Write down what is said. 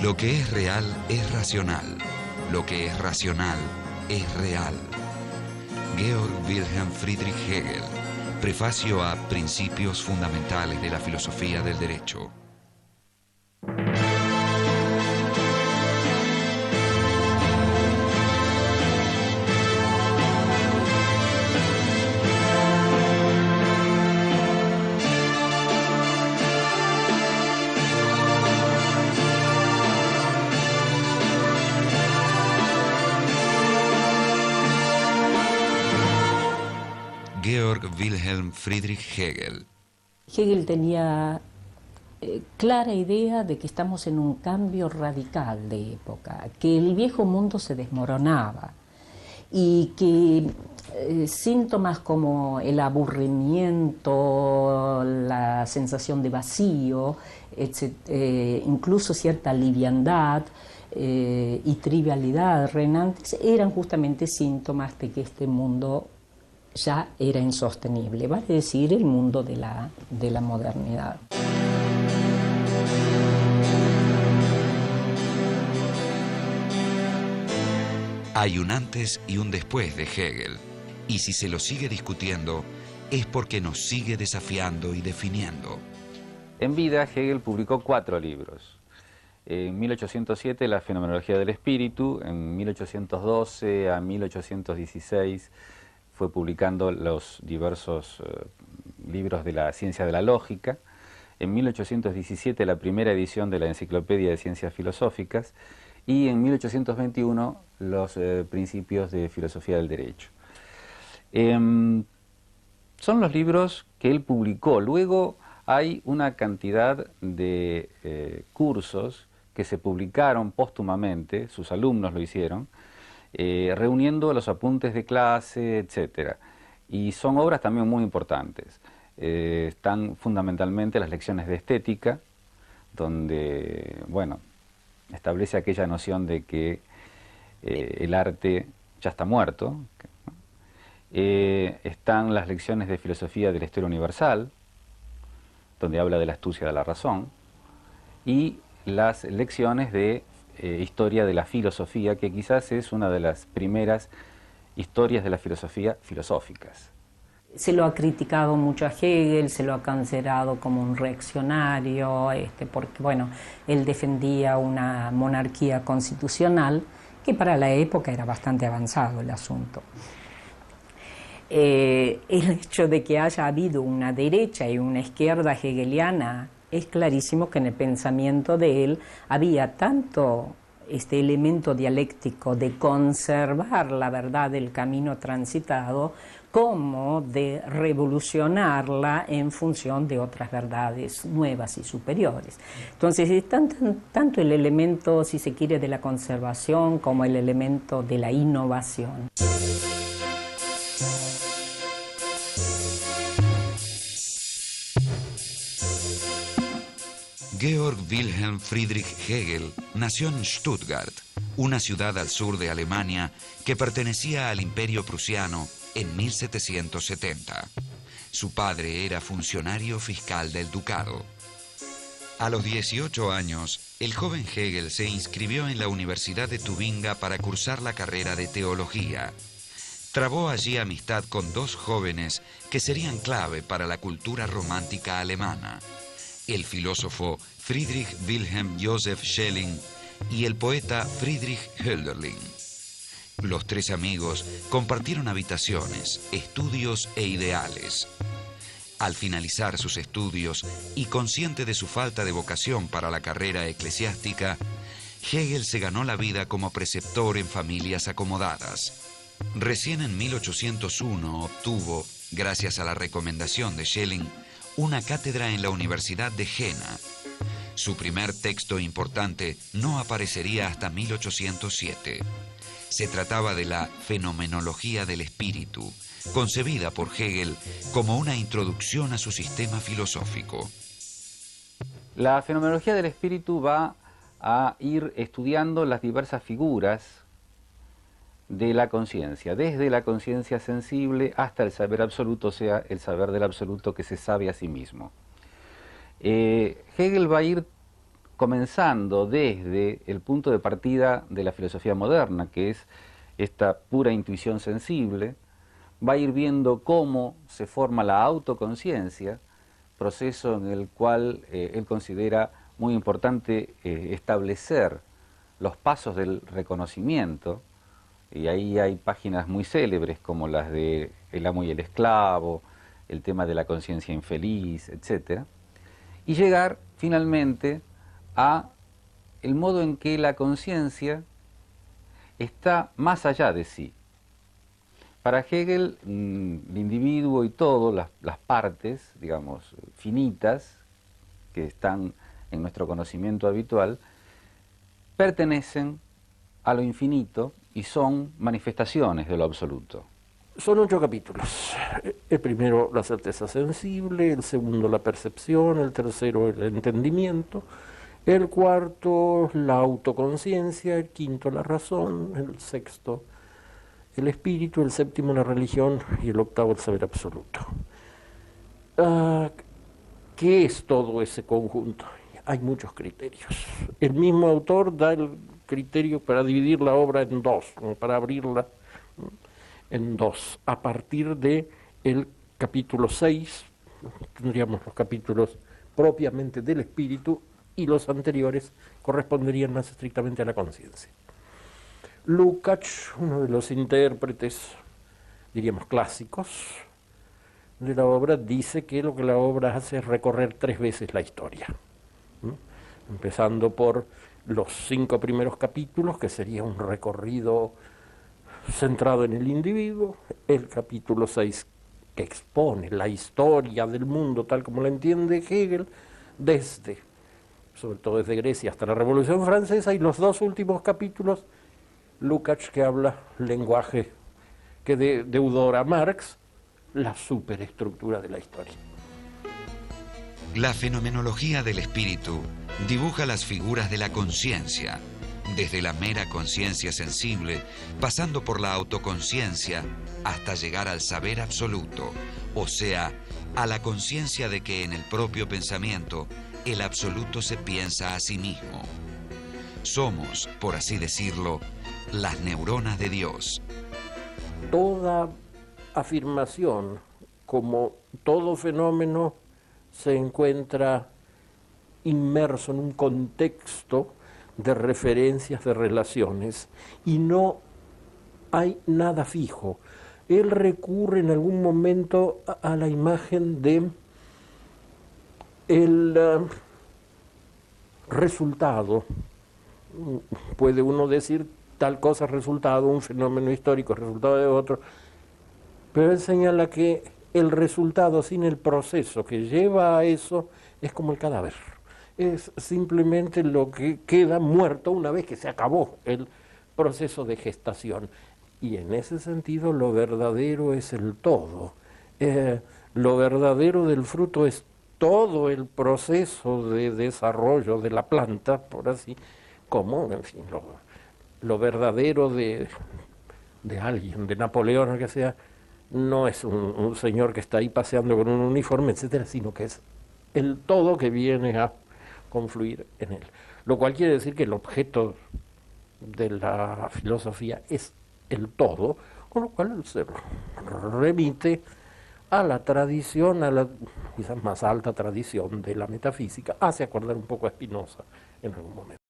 Lo que es real es racional. Lo que es racional es real. Georg Wilhelm Friedrich Hegel. Prefacio a Principios Fundamentales de la Filosofía del Derecho. Georg Wilhelm Friedrich Hegel. Hegel tenía clara idea de que estamos en un cambio radical de época, que el viejo mundo se desmoronaba y que síntomas como el aburrimiento, la sensación de vacío, incluso cierta liviandad y trivialidad reinantes eran justamente síntomas de que este mundo ya era insostenible, vale decir, el mundo de la modernidad. Hay un antes y un después de Hegel, y si se lo sigue discutiendo, es porque nos sigue desafiando y definiendo. En vida, Hegel publicó 4 libros. En 1807, La Fenomenología del Espíritu. En 1812 a 1816 fue publicando los diversos libros de la ciencia de la lógica. En 1817, la primera edición de la Enciclopedia de Ciencias Filosóficas. Y en 1821, los Principios de Filosofía del Derecho. Son los libros que él publicó. Luego hay una cantidad de cursos que se publicaron póstumamente, sus alumnos lo hicieron, reuniendo los apuntes de clase, etc. Y son obras también muy importantes. Están fundamentalmente las lecciones de estética, donde, bueno, establece aquella noción de que el arte ya está muerto. Están las lecciones de filosofía de la historia universal, donde habla de la astucia de la razón, y las lecciones de historia de la filosofía, que quizás es una de las primeras historias de la filosofía filosóficas. Se lo ha criticado mucho a Hegel, se lo ha considerado como un reaccionario, porque bueno, él defendía una monarquía constitucional, que para la época era bastante avanzado el asunto. El hecho de que haya habido una derecha y una izquierda hegeliana es clarísimo que en el pensamiento de él había tanto este elemento dialéctico de conservar la verdad del camino transitado como de revolucionarla en función de otras verdades nuevas y superiores. Entonces, es tanto el elemento, si se quiere, de la conservación como el elemento de la innovación. Georg Wilhelm Friedrich Hegel nació en Stuttgart, una ciudad al sur de Alemania que pertenecía al Imperio Prusiano en 1770. Su padre era funcionario fiscal del ducado. A los 18 años, el joven Hegel se inscribió en la Universidad de Tubinga para cursar la carrera de teología. Trabó allí amistad con 2 jóvenes que serían clave para la cultura romántica alemana: el filósofo Friedrich Wilhelm Joseph Schelling y el poeta Friedrich Hölderlin. Los 3 amigos compartieron habitaciones, estudios e ideales. Al finalizar sus estudios y consciente de su falta de vocación para la carrera eclesiástica, Hegel se ganó la vida como preceptor en familias acomodadas. Recién en 1801 obtuvo, gracias a la recomendación de Schelling, una cátedra en la Universidad de Jena. Su primer texto importante no aparecería hasta 1807. Se trataba de la Fenomenología del Espíritu, concebida por Hegel como una introducción a su sistema filosófico. La Fenomenología del Espíritu va a ir estudiando las diversas figuras de la conciencia, desde la conciencia sensible hasta el saber absoluto, o sea, el saber del absoluto que se sabe a sí mismo. Hegel va a ir comenzando desde el punto de partida de la filosofía moderna, que es esta pura intuición sensible, va a ir viendo cómo se forma la autoconciencia, proceso en el cual él considera muy importante establecer los pasos del reconocimiento, y ahí hay páginas muy célebres como las de El amo y el esclavo, el tema de la conciencia infeliz, etc. Y llegar finalmente a el modo en que la conciencia está más allá de sí. Para Hegel, el individuo y todo, las partes, digamos, finitas, que están en nuestro conocimiento habitual, pertenecen a lo infinito y son manifestaciones de lo absoluto. Son 8 capítulos. El primero, la certeza sensible, el segundo, la percepción, el tercero, el entendimiento, el cuarto, la autoconciencia, el quinto, la razón, el sexto, el espíritu, el séptimo, la religión y el octavo, el saber absoluto. ¿Qué es todo ese conjunto? Hay muchos criterios. El mismo autor da el criterio para dividir la obra en dos, para abrirla en dos. A partir de el capítulo 6, tendríamos los capítulos propiamente del espíritu y los anteriores corresponderían más estrictamente a la conciencia. Lukács, uno de los intérpretes, diríamos clásicos, de la obra, dice que lo que la obra hace es recorrer 3 veces la historia. Empezando por los 5 primeros capítulos, que sería un recorrido centrado en el individuo, el capítulo 6, que expone la historia del mundo tal como la entiende Hegel, sobre todo desde Grecia hasta la Revolución Francesa, y los 2 últimos capítulos, Lukács, que habla lenguaje que deudora a Marx, la superestructura de la historia. La fenomenología del espíritu dibuja las figuras de la conciencia, desde la mera conciencia sensible, pasando por la autoconciencia, hasta llegar al saber absoluto, o sea, a la conciencia de que en el propio pensamiento el absoluto se piensa a sí mismo. Somos, por así decirlo, las neuronas de Dios. Toda afirmación, como todo fenómeno, se encuentra inmerso en un contexto de referencias, de relaciones, y no hay nada fijo. Él recurre en algún momento a la imagen de el resultado. Puede uno decir tal cosa es resultado, un fenómeno histórico es resultado de otro, pero él señala que el resultado sin el proceso que lleva a eso es como el cadáver. Es simplemente lo que queda muerto una vez que se acabó el proceso de gestación. Y en ese sentido lo verdadero es el todo. Lo verdadero del fruto es todo el proceso de desarrollo de la planta, por así, como, en fin, lo verdadero de alguien, de Napoleón o que sea, no es un señor que está ahí paseando con un uniforme, etcétera, sino que es el todo que viene a confluir en él. Lo cual quiere decir que el objeto de la filosofía es el todo, con lo cual se remite a la tradición, a la quizás más alta tradición de la metafísica, hace acordar un poco a Spinoza en algún momento.